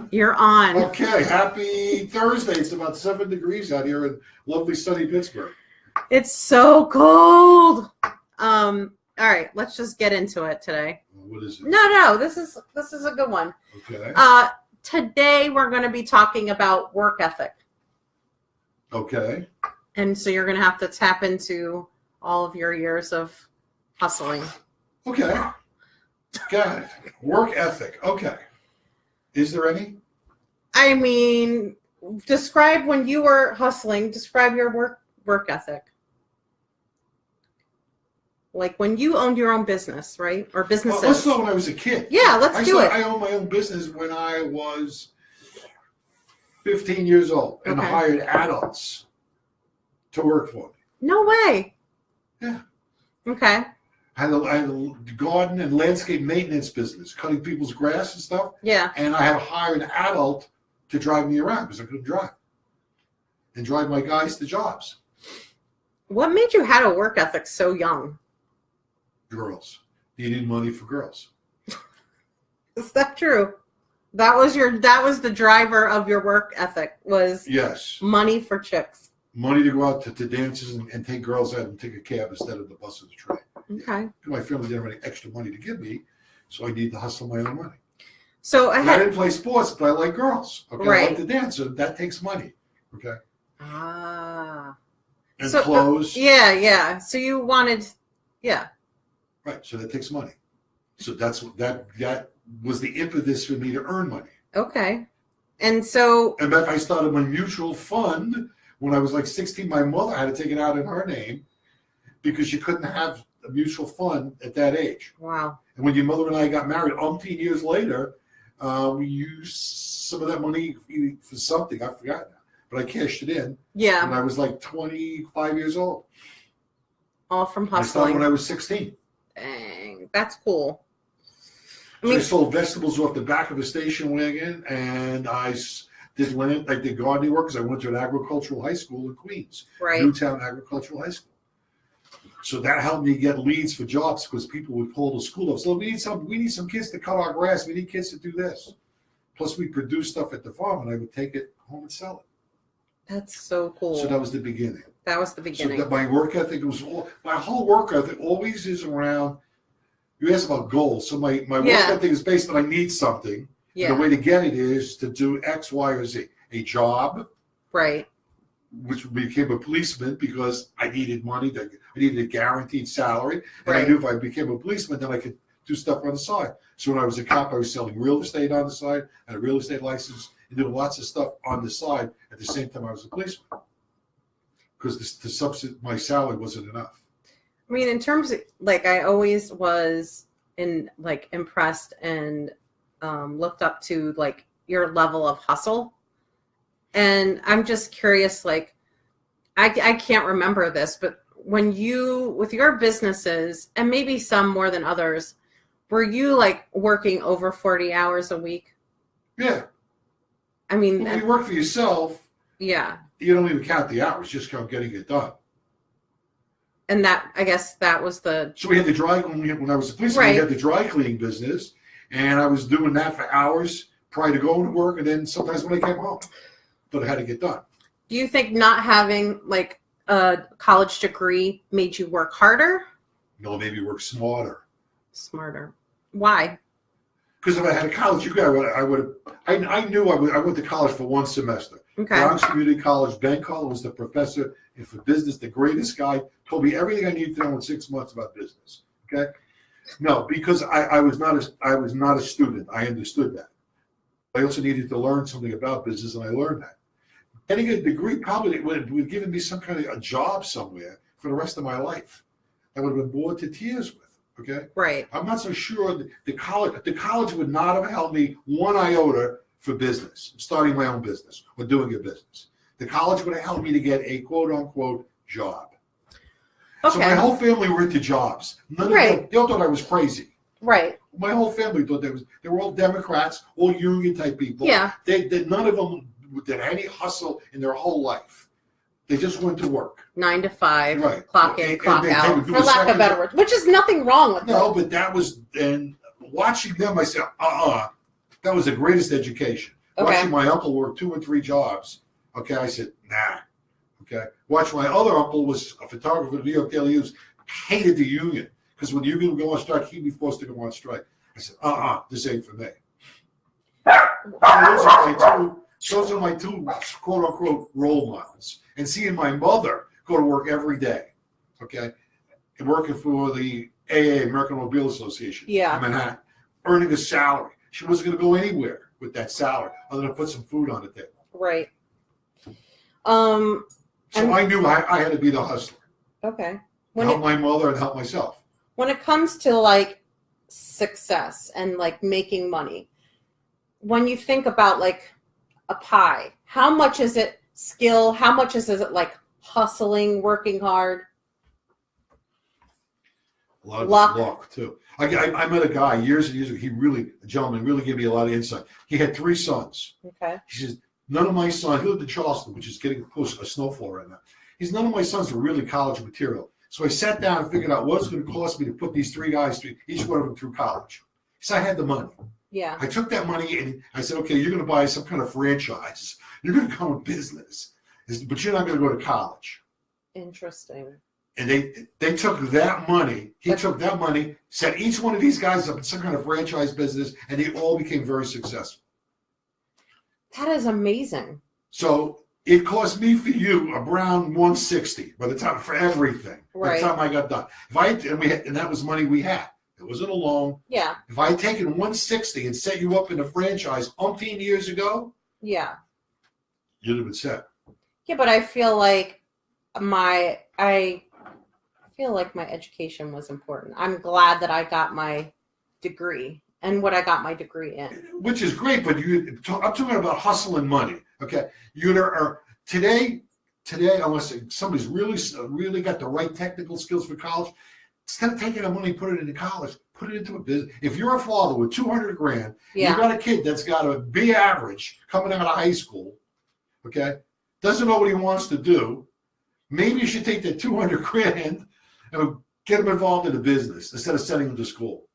on? You're on. Okay, happy Thursday. It's about 7 degrees out here in lovely sunny Pittsburgh. It's so cold. All right, let's just get into it today. What is it? No, this is a good one. Okay. Today we're going to be talking about work ethic. Okay. And so you're going to have to tap into all of your years of hustling. Okay. Got it. Work ethic. Okay. Is there any? I mean, describe when you were hustling. Describe your work ethic. Like when you owned your own business, right? Or businesses. Let's start when I was a kid. Yeah, let's do it. I owned my own business when I was 15 years old and hired adults to work for me. No way. Yeah. Okay. I had a garden and landscape maintenance business, cutting people's grass and stuff. Yeah. And I had to hire an adult to drive me around because I couldn't drive. And drive my guys to jobs. What made you have a work ethic so young? Girls. Needed money for girls. Is that true? That was the driver of your work ethic was yes. Money for chicks. Money to go out to dances and take girls out and take a cab instead of the bus or the train. Okay. Yeah. My family didn't have any extra money to give me, so I need to hustle my own money. So I didn't play sports, but I like girls. Okay, right. I like to dance, so that takes money. Okay. Ah. And so, clothes. Yeah. So you wanted, yeah. Right. So that takes money. So that was the impetus for me to earn money. Okay. And so. And if I started my mutual fund when I was like 16, my mother had to take it out in her name because you couldn't have a mutual fund at that age. Wow. And when your mother and I got married, umpteen years later, we used some of that money for something. I forgot now. But I cashed it in. Yeah. When I was like 25 years old. All from hustling. I started when I was 16. Dang. That's cool. I sold vegetables off the back of a station wagon, and I did land. I did gardening work because I went to an agricultural high school in Queens. Right. Newtown Agricultural High School. So that helped me get leads for jobs because people would call the school up. So we need some kids to cut our grass. We need kids to do this. Plus, we produce stuff at the farm, and I would take it home and sell it. That's so cool. So that was the beginning. So my work ethic my whole work ethic always is around. You asked about goals. So my work ethic is based on I need something. Yeah. The way to get it is to do X, Y, or Z. A job. Right. Which became a policeman because I needed money. I needed a guaranteed salary. And right. I knew if I became a policeman, then I could do stuff on the side. So when I was a cop, I was selling real estate on the side. I had a real estate license and doing lots of stuff on the side at the same time I was a policeman. Because to substitute my salary wasn't enough. I mean, in terms of, I always was impressed and looked up to, your level of hustle. And I'm just curious, I can't remember this, but when you, with your businesses, and maybe some more than others, were you, working over 40 hours a week? Yeah. I mean... When you work for yourself... Yeah. You don't even count the hours, just count getting it done. And I guess that was the... So we had the when I was a policeman, right. We had the dry cleaning business, and I was doing that for hours prior to going to work, and then sometimes when I came home. But it had to get done. Do you think not having, a college degree made you work harder? No, maybe work smarter. Smarter. Why? Because if I had a college degree, I knew I went to college for one semester. Okay. Bronx Community College. Ben Cullen was the professor for business, the greatest guy. Told me everything I needed to know in 6 months about business. Okay. No, because I was not a student. I understood that. I also needed to learn something about business, and I learned that. Getting a degree probably would have given me some kind of a job somewhere for the rest of my life. I would have been bored to tears with. Okay. Right. I'm not so sure the college would not have helped me one iota for business, starting my own business or doing a business. The college would have helped me to get a quote unquote job. Okay. So my whole family were into jobs. None of them, they all thought I was crazy. Right. My whole family thought they were all Democrats, all union type people. Yeah. None of them did any hustle in their whole life. They just went to work. 9 to 5, right. Clock in, clock out, for lack of better words, which is nothing wrong with that. No, but that was, and watching them, I said, that was the greatest education. Okay. Watching my uncle work 2 or 3 jobs. Okay, I said, nah. Okay. Watch my other uncle was a photographer at the New York Daily News, hated the union because when the union would go on strike, he'd be forced to go on strike. I said, this ain't for me. Those are my two quote unquote role models. And seeing my mother go to work every day, okay, and working for the AA, American Automobile Association, Yeah. in Manhattan, earning a salary. She wasn't going to go anywhere with that salary other than put some food on the table. Right. So I knew I had to be the hustler. Okay. Help my mother and help myself. When it comes to like success and like making money, when you think about like a pie, how much is it skill? How much is it like hustling, working hard? A lot of luck too. I met a guy years and years ago. A gentleman, really gave me a lot of insight. He had 3 sons. Okay. He says, none of my sons, he lived in Charleston, which is getting close to a snowfall right now. He says, none of my sons are really college material. So I sat down and figured out what it's going to cost me to put these 3 guys, each one of them, through college. So I had the money. Yeah. I took that money and I said, okay, you're going to buy some kind of franchise. You're going to go in business, but you're not going to go to college. Interesting. And they took that money. He took that money, set each one of these guys up in some kind of franchise business, and they all became very successful. That is amazing. So it cost me for you around $160 by the time for everything. Right. By the time I got done, and that was money we had. It wasn't a loan. Yeah. If I had taken $160 and set you up in a franchise umpteen years ago, yeah, you'd have been set. Yeah, but I feel like my education was important. I'm glad that I got my degree and what I got my degree in. Which is great, but I'm talking about hustling money. Okay, today, unless somebody's really got the right technical skills for college, instead of taking the money and put it into college, put it into a business. If you're a father with $200,000, yeah, you got a kid that's got a B average coming out of high school, okay, doesn't know what he wants to do, maybe you should take that $200,000 and get him involved in a business instead of sending him to school.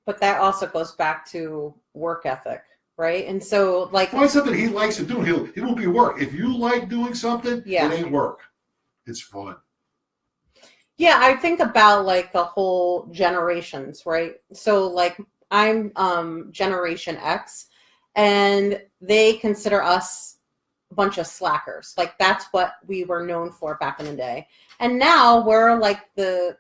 But that also goes back to work ethic, right? And so, like, find something he likes to do. It won't be work. If you like doing something, it ain't work. It's fun. Yeah, I think about like the whole generations, right? So, like, I'm Generation X, and they consider us a bunch of slackers. Like, that's what we were known for back in the day. And now we're like the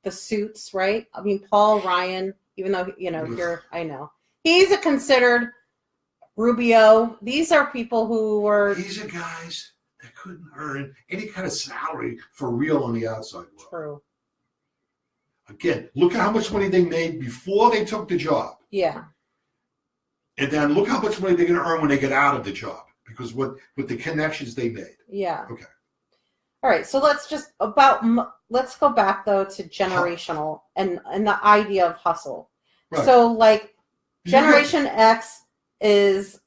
suits, right? I mean, Paul Ryan, even though, I know. He's a considered Rubio. These are people who were... These are guys that couldn't earn any kind of salary for real on the outside world. True. Again, look at how much money they made before they took the job. Yeah. And then look how much money they're going to earn when they get out of the job, because with the connections they made. Yeah. Okay. All right. So let's go back though to generational and the idea of hustle. Right. So like Generation X is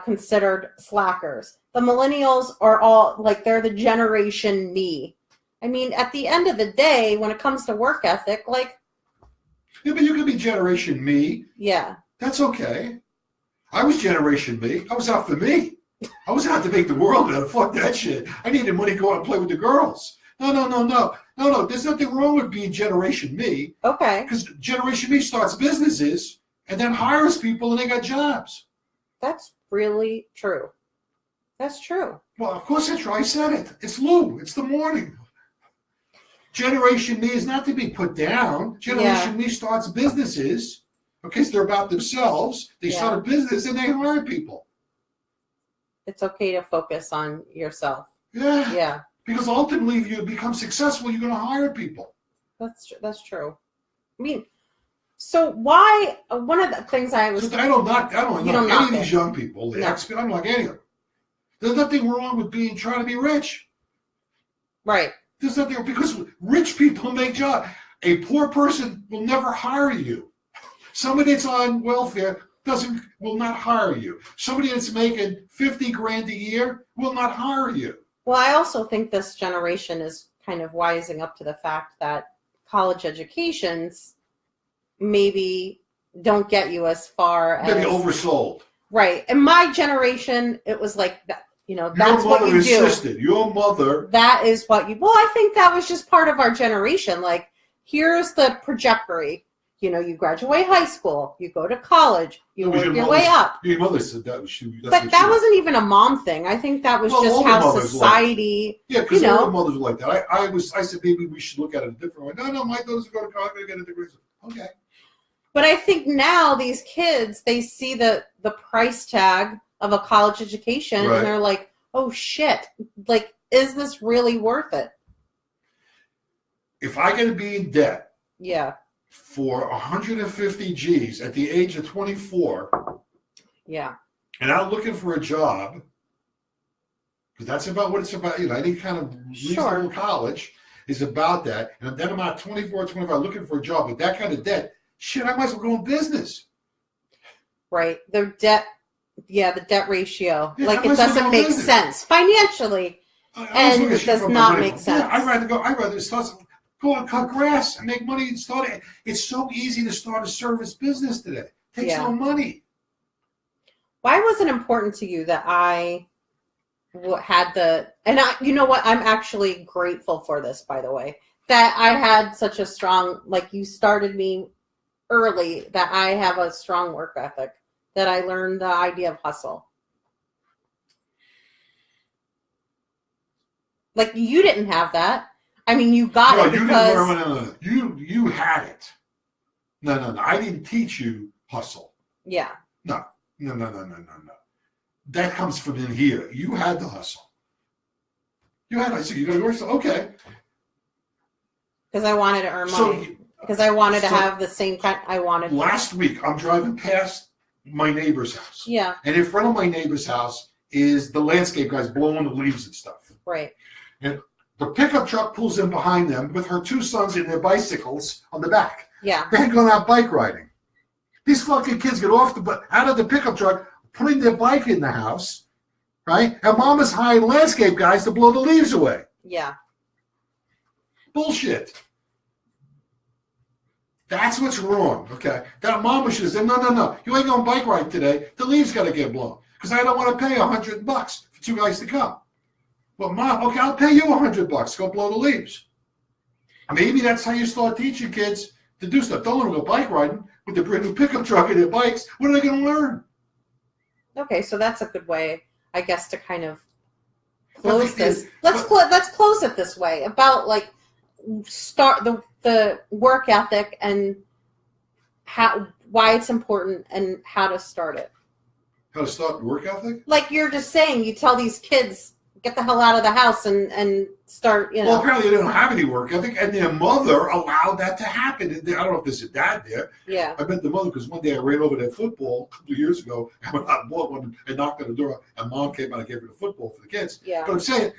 considered slackers. The millennials are all like, they're the Generation Me. I mean, at the end of the day, when it comes to work ethic, like... Yeah, but you can be Generation Me. Yeah. That's okay. I was Generation Me. I was out for me. I was out to make the world better. Fuck that shit. I needed money to go out and play with the girls. No. There's nothing wrong with being Generation Me. Okay. Because Generation Me starts businesses and then hires people and they got jobs. That's really true. That's true. Well, of course that's true. I said it. It's Lou. It's the morning. Generation Me is not to be put down. Generation Me starts businesses. Okay, so they're about themselves. They start a business and they hire people. It's okay to focus on yourself. Yeah. Yeah. Because ultimately, if you become successful, you're going to hire people. That's true. I mean, so why? One of the things I was. So I don't knock any of these young people. I don't knock any of them. There's nothing wrong with trying to be rich. Right. There's nothing, because rich people make jobs. A poor person will never hire you. Somebody that's on welfare will not hire you. Somebody that's making $50,000 a year will not hire you. Well, I also think this generation is kind of wising up to the fact that college educations maybe don't get you as far as... Maybe oversold. Right. In my generation, it was like that. You know, that's Your what mother you do. insisted. Your mother. That is what you. Well, I think that was just part of our generation. Like, here's the trajectory. You know, you graduate high school, you go to college, you work your way up. Your mother said that. But that wasn't even a mom thing. I think that was just how society. Yeah, because all the mothers were like that. I said maybe we should look at it a different way. No, my daughter's going to college, going to get a degree. Okay. But I think now these kids, they see the price tag of a college education, and they're like, oh shit, like, is this really worth it? If I got to be in debt for 150 G's at the age of 24, and I'm looking for a job, because that's about what it's about, you know, any kind of reasonable college is about that, and then I'm at 24, 25 looking for a job with that kind of debt, shit, I might as well go in business. Right. The debt ratio. Like, it doesn't make sense financially. And it does not make sense. Yeah, I'd rather start, go and cut grass and make money and start it. It's so easy to start a service business today. It takes no money. Why was it important to you that I had you know what? I'm actually grateful for this, by the way, that I had such a strong, like, you started me early, that I have a strong work ethic, that I learned the idea of hustle. Like, you didn't have that. I mean, you got it because... No. You had it. No. I didn't teach you hustle. Yeah. No. That comes from in here. You had the hustle. I said, you got to work. So, okay. Because I wanted to earn money. Because I wanted to have the same kind. Last week, I'm driving past my neighbor's house. Yeah. And in front of my neighbor's house is the landscape guys blowing the leaves and stuff. Right. And the pickup truck pulls in behind them with her two sons in their bicycles on the back. Yeah. They're going out bike riding. These fucking kids get out of the pickup truck, putting their bike in the house, right? And mom is hiring landscape guys to blow the leaves away. Yeah. Bullshit. That's what's wrong, okay? That mama should have said, no. You ain't going to bike ride today. The leaves got to get blown. Because I don't want to pay $100 for two guys to come. Well, mom, okay, I'll pay you $100. Go blow the leaves. Maybe that's how you start teaching kids to do stuff. Don't let them go bike riding with the brand new pickup truck and their bikes. What are they going to learn? Okay, so that's a good way, I guess, to kind of close this. Let's close it this way, about, like, start the work ethic and why it's important and how to start it. How to start the work ethic? Like you're just saying, you tell these kids, get the hell out of the house and start, you know. Well, apparently they don't have any work ethic, and their mother allowed that to happen. I don't know if there's a dad there. Yeah. I met the mother because one day I ran over that football a couple of years ago, and went out and bought one and knocked on the door, and mom came out and gave her the football for the kids. Yeah. But I'm saying,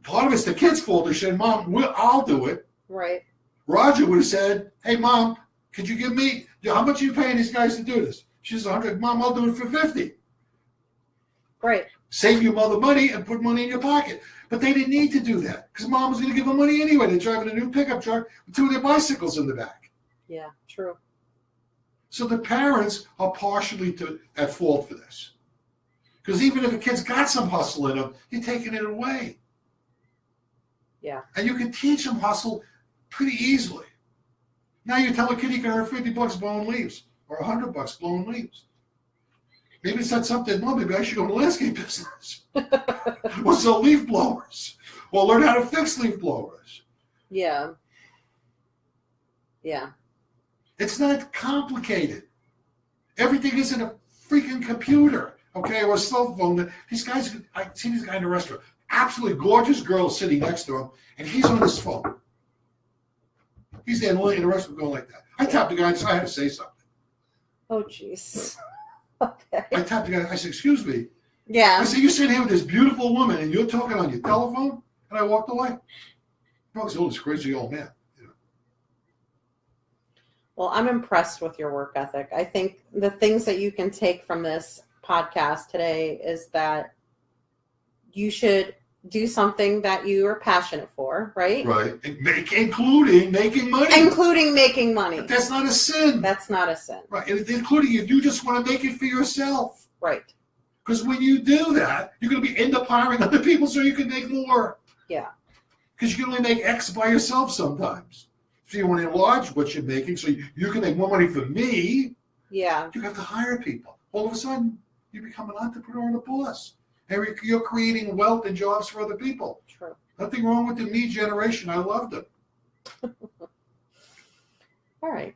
part of it's the kids' fault. They said, Mom, I'll do it. Right. Roger would have said, hey, Mom, could you give me, how much are you paying these guys to do this? She says, 100. Mom, I'll do it for 50. Right. Save your mother money and put money in your pocket. But they didn't need to do that because mom was going to give them money anyway. They're driving a new pickup truck with two of their bicycles in the back. Yeah, true. So the parents are partially at fault for this. Because even if a kid's got some hustle in them, you're taking it away. Yeah. And you can teach them hustle pretty easily. Now you tell a kid he can earn $50 blowing leaves or $100 blowing leaves. Maybe it's not something, no, maybe I should go to landscape business. Or sell leaf blowers. Or learn how to fix leaf blowers. Yeah. Yeah. It's not complicated. Everything is in a freaking computer, okay, or a cell phone. These guys, I see this guy in the restaurant, absolutely gorgeous girl sitting next to him, and he's on his phone. He's there in the restaurant going like that. I tapped the guy and said, I had to say something. Oh, jeez. Okay. I tapped the guy. I said, excuse me. Yeah. I said, you're sitting here with this beautiful woman and you're talking on your telephone? And I walked away. Probably this crazy old man. You know. Well, I'm impressed with your work ethic. I think the things that you can take from this podcast today is that you should do something that you are passionate for, right? Right. Including making money. Including making money. But that's not a sin. That's not a sin. Right. And including if you just want to make it for yourself. Right. Because when you do that, you're going to end up hiring other people so you can make more. Yeah. Because you can only make X by yourself sometimes. So you want to enlarge what you're making so you can make more money for me. Yeah. You have to hire people. All of a sudden, you become an entrepreneur and a boss. And you're creating wealth and jobs for other people. True. Nothing wrong with the me generation. I loved it. All right.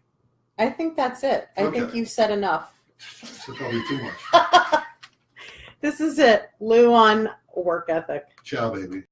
I think that's it. I think Okay. you've said enough. That's probably too much. This is it. Lou on work ethic. Ciao, baby.